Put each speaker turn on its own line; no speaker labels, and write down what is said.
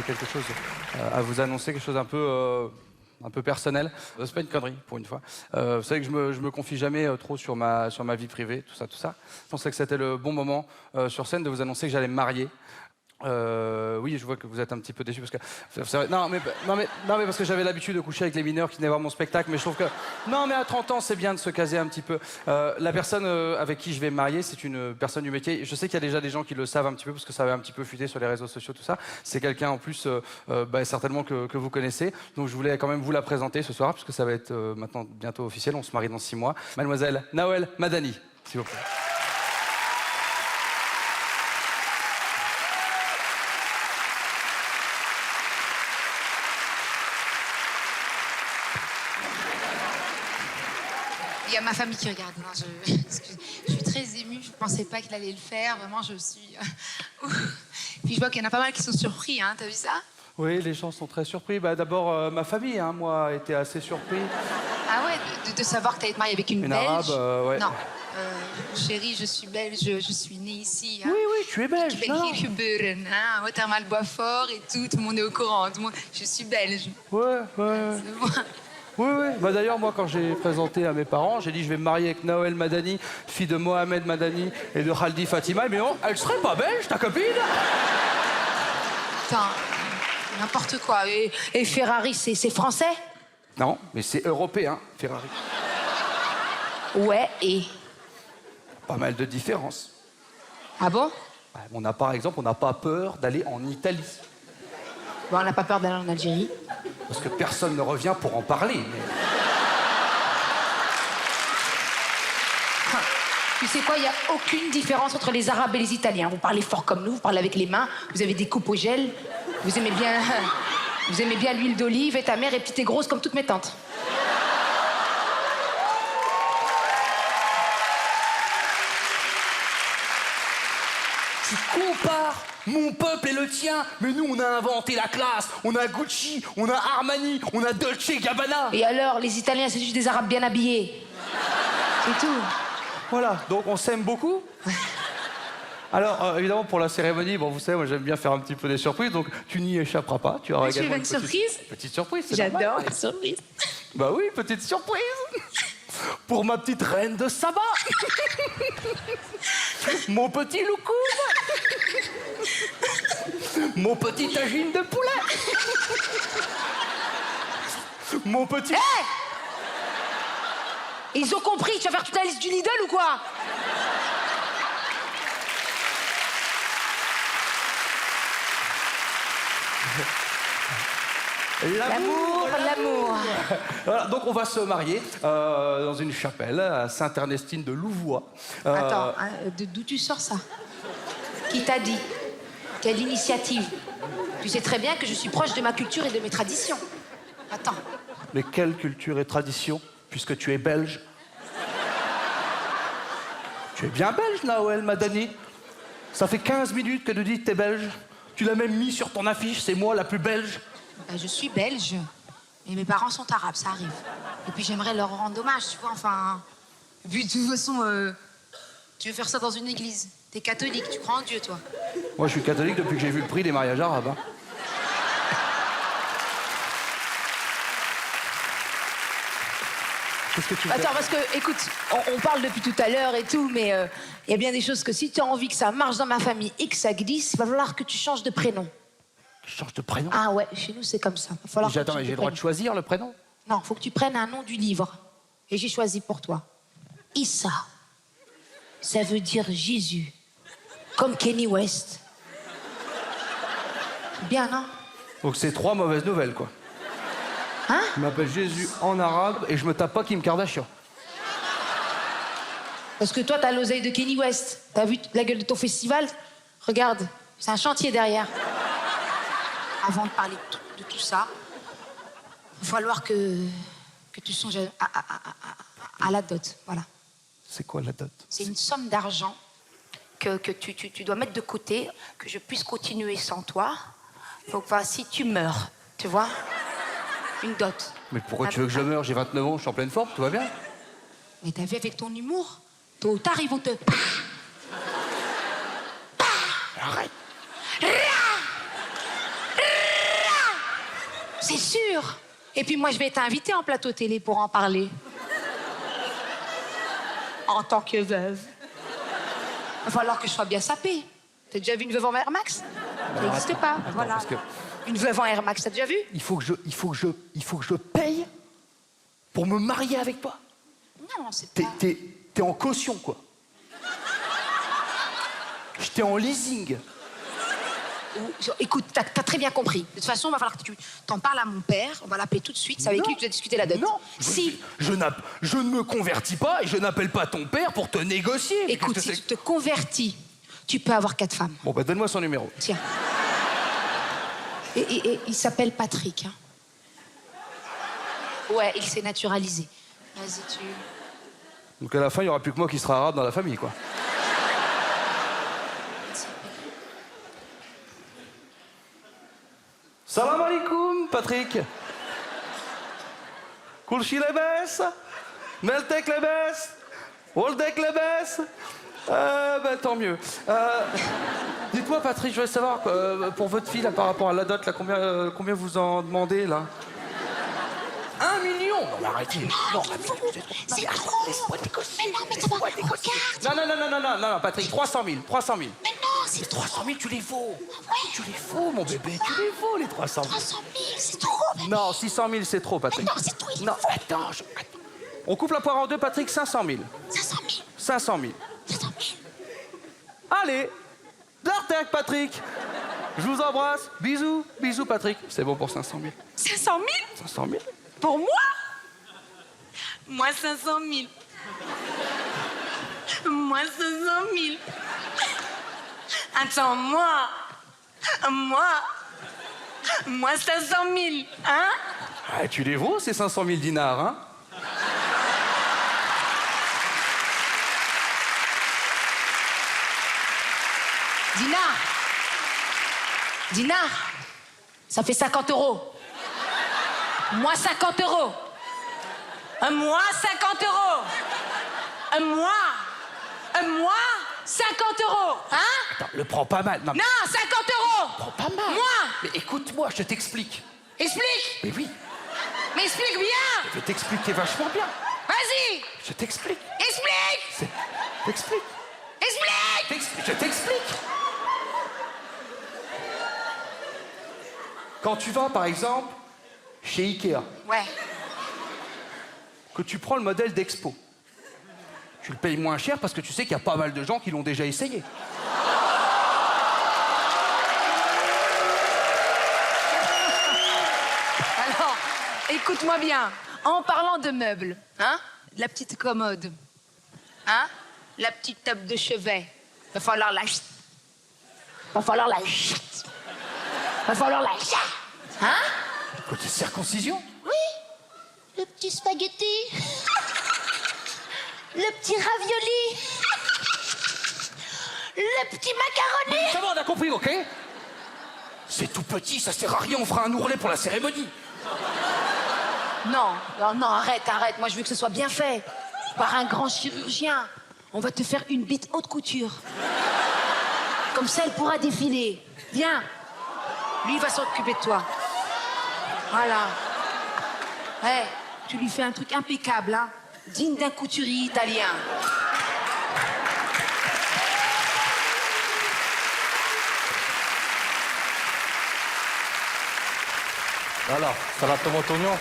j'ai quelque chose à vous annoncer, quelque chose un peu personnel. C'est pas une connerie, pour une fois. Vous savez que je me confie jamais trop sur ma vie privée, tout ça. Je pensais que c'était le bon moment sur scène de vous annoncer que j'allais me marier. Oui, je vois que vous êtes un petit peu déçus parce que c'est vrai, non mais parce que j'avais l'habitude de coucher avec les mineurs qui venaient voir mon spectacle, mais je trouve que non mais à 30 ans c'est bien de se caser un petit peu. La personne avec qui je vais me marier, c'est une personne du métier. Je sais qu'il y a déjà des gens qui le savent un petit peu parce que ça avait un petit peu fuité sur les réseaux sociaux, tout ça. C'est quelqu'un en plus certainement que vous connaissez. Donc je voulais quand même vous la présenter ce soir puisque ça va être maintenant bientôt officiel. On se marie dans 6 mois. Mademoiselle Naouël Madani, s'il vous plaît.
Il y a ma famille qui regarde. Non, je suis très émue. Je ne pensais pas qu'il allait le faire. Vraiment, je suis... Puis je vois qu'il y en a pas mal qui sont surpris. Hein. T'as vu ça?
Oui, les gens sont très surpris. D'abord, ma famille, moi, a été assez surpris.
Ah ouais, de savoir que tu allais te marier avec une Belge.
Arabe, ouais.
Non. Chérie, je suis belge, je suis née ici. Hein.
Oui, tu es belge.
Ik ben hier geboren, hein. Watermal Boisfort et tout le monde est au courant. Je suis belge.
Ouais.
C'est bon.
Oui. D'ailleurs, moi, quand j'ai présenté à mes parents, j'ai dit je vais me marier avec Naouël Madani, fille de Mohamed Madani et de Khaldi Fatima. Mais non, elle serait pas belge, ta copine?
Attends, n'importe quoi. Et Ferrari, c'est français?
Non, mais c'est européen, Ferrari.
Ouais, et?
Pas mal de différences.
Ah bon?
Par exemple, on n'a pas peur d'aller en Italie.
Bon, on n'a pas peur d'aller en Algérie.
Parce que personne ne revient pour en parler. Mais...
Tu sais quoi, il n'y a aucune différence entre les Arabes et les Italiens. Vous parlez fort comme nous, vous parlez avec les mains, vous avez des coupes au gel, vous aimez bien l'huile d'olive et ta mère est petite et grosse comme toutes mes tantes.
Tu compares mon peuple et le tien, mais nous on a inventé la classe, on a Gucci, on a Armani, on a Dolce Gabbana.
Et alors, les Italiens, c'est juste des Arabes bien habillés. C'est tout.
Voilà, donc on s'aime beaucoup. Alors, évidemment, pour la cérémonie, bon, vous savez, moi j'aime bien faire un petit peu des surprises, donc tu n'y échapperas pas. Tu auras également
une surprise?
Petite surprise, c'est
J'adore
normal.
les surprises.
Bah oui, petite surprise. Pour ma petite reine de Saba. Mon petit loukoum. Mon petit tagine de poulet. Mon petit...
Hé! Ils ont compris, tu vas faire toute la liste du Lidl ou quoi? L'amour.
Voilà, donc on va se marier dans une chapelle à Sainte-Ernestine de Louvois.
Attends, hein, d'où tu sors ça? Qui t'a dit? Quelle initiative? Tu sais très bien que je suis proche de ma culture et de mes traditions. Attends.
Mais quelle culture et tradition, puisque tu es belge? Tu es bien belge, Naouël Madani. Ça fait 15 minutes que tu dis que t'es belge. Tu l'as même mis sur ton affiche, c'est moi la plus belge.
Je suis belge, et mes parents sont arabes, ça arrive. Et puis j'aimerais leur rendre hommage, tu vois, enfin... Et puis de toute façon, tu veux faire ça dans une église. T'es catholique, tu crois en Dieu, toi?
Moi, je suis catholique depuis que j'ai vu le prix des mariages arabes. Hein. Qu'est-ce que tu veux?
Attends, parce que, écoute, on parle depuis tout à l'heure et tout, mais il y a bien des choses que si tu as envie que ça marche dans ma famille et que ça glisse, il va falloir que tu changes de prénom.
Tu changes de prénom?
Ah ouais, chez nous, c'est comme ça. Va falloir
Attends, mais j'ai le droit de choisir le prénom?
Non, faut que tu prennes un nom du livre. Et j'ai choisi pour toi. Issa. Ça veut dire Jésus. Comme Kenny West. Bien, non?
Donc c'est 3 mauvaises nouvelles, quoi.
Hein?
Je m'appelle Jésus en arabe et je me tape pas Kim Kardashian.
Parce que toi, t'as l'oseille de Kenny West. T'as vu la gueule de ton festival? Regarde, c'est un chantier derrière. Avant de parler de tout ça, il va falloir que tu songes à la dot, voilà.
C'est quoi la dot?
C'est une somme d'argent que tu dois mettre de côté, que je puisse continuer sans toi. Donc, enfin, si tu meurs, tu vois, une dot.
Mais pourquoi tu veux que je meure? J'ai 29 ans, je suis en pleine forme, tout va bien.
Mais t'as vu avec ton humour, tôt ou tard, ils vont te...
Arrête.
C'est sûr. Et puis moi, je vais être invitée en plateau télé pour en parler. En tant que veuve. Il va falloir que je sois bien sapée. T'as déjà vu une veuve en Air Max? Ça n'existe pas, voilà.
parce que-
Une veuve en Air Max, t'as déjà vu?
Il faut que je paye pour me marier avec toi.
Non, c'est pas...
T'es en caution, quoi. J'étais en leasing.
Écoute, t'as très bien compris. De toute façon, il va falloir que tu t'en parles à mon père. On va l'appeler tout de suite. C'est avec
Non.
lui que tu vas discuter la dot.
Non,
Si.
je ne me convertis pas et je n'appelle pas ton père pour te négocier. Mais
Écoute,
qu'est-ce que
si tu te convertis, tu peux avoir 4 femmes.
Bon, bah donne-moi son numéro.
Tiens. Et il s'appelle Patrick. Hein. Ouais, il s'est naturalisé. Vas-y, tu...
Donc à la fin, il n'y aura plus que moi qui sera arabe dans la famille, quoi. Salam alaikum, Patrick. Kulchi lebes, Meltek lebes, Woldek lebes. Ben tant mieux. Dites-moi, Patrick, je voulais savoir, pour votre fille, là, par rapport à la dot, là, combien vous en demandez, là?
1 million. Non, mais arrêtez. Non,
C'est trop.
laisse-moi négocier.
Mais non, mais ça va. Regarde.
Non, Patrick, 300 000, 300 000.
Mais non, c'est
300 000, tu les vaux.
Ouais.
Tu les vaux, mon bébé. Tu les vaux, les 300 000.
300 000, c'est trop. Mais
Non, 600 000, c'est trop, Patrick.
non, c'est trop. Il
Non,
faut
attends,
On coupe la poire en deux, Patrick, 500 000.
500 000.
500 000.
500 000.
Allez, d'Artec, Patrick. Je vous embrasse. Bisous, bisous, Patrick. C'est bon pour 500 000.
500 000
500 000.
pour moi? Moi 500 000. Moi 500 000. Attends, moi 500 000, hein?
Ah, tu les vaux, ces 500 000 dinars, hein?
Dinar, ça fait 50 euros. Moi, 50 euros.
Moi 50 euros. Moi 50 euros, hein?
attends, le prends pas mal. Non,
Non, 50 euros.
prends pas mal.
Moi.
Mais écoute-moi, je t'explique.
Explique.
Mais oui,
Mais explique bien.
je vais t'expliquer vachement bien.
Vas-y.
Je t'explique.
Explique.
T'explique.
Explique.
Je t'explique. Quand tu vas, par exemple, chez Ikea,
Ouais.
Que tu prends le modèle d'Expo. Tu le payes moins cher parce que tu sais qu'il y a pas mal de gens qui l'ont déjà essayé.
Alors, écoute-moi bien. En parlant de meubles, hein, la petite commode, hein, la petite table de chevet, va falloir la... Va falloir la... Va falloir la... Hein?
côté circoncision.
Oui. Le petit spaghetti. Le petit ravioli. Le petit macaroni.
Ça va, on a compris, ok? C'est tout petit, ça sert à rien, on fera un ourlet pour la cérémonie.
Non, arrête. Moi, je veux que ce soit bien fait. Par un grand chirurgien. On va te faire une bite haute couture. Comme ça, elle pourra défiler. Viens. Lui, il va s'occuper de toi. Voilà. Ouais, tu lui fais un truc impeccable, hein. Digne d'un couturier italien.
Alors, salade tomate oignon.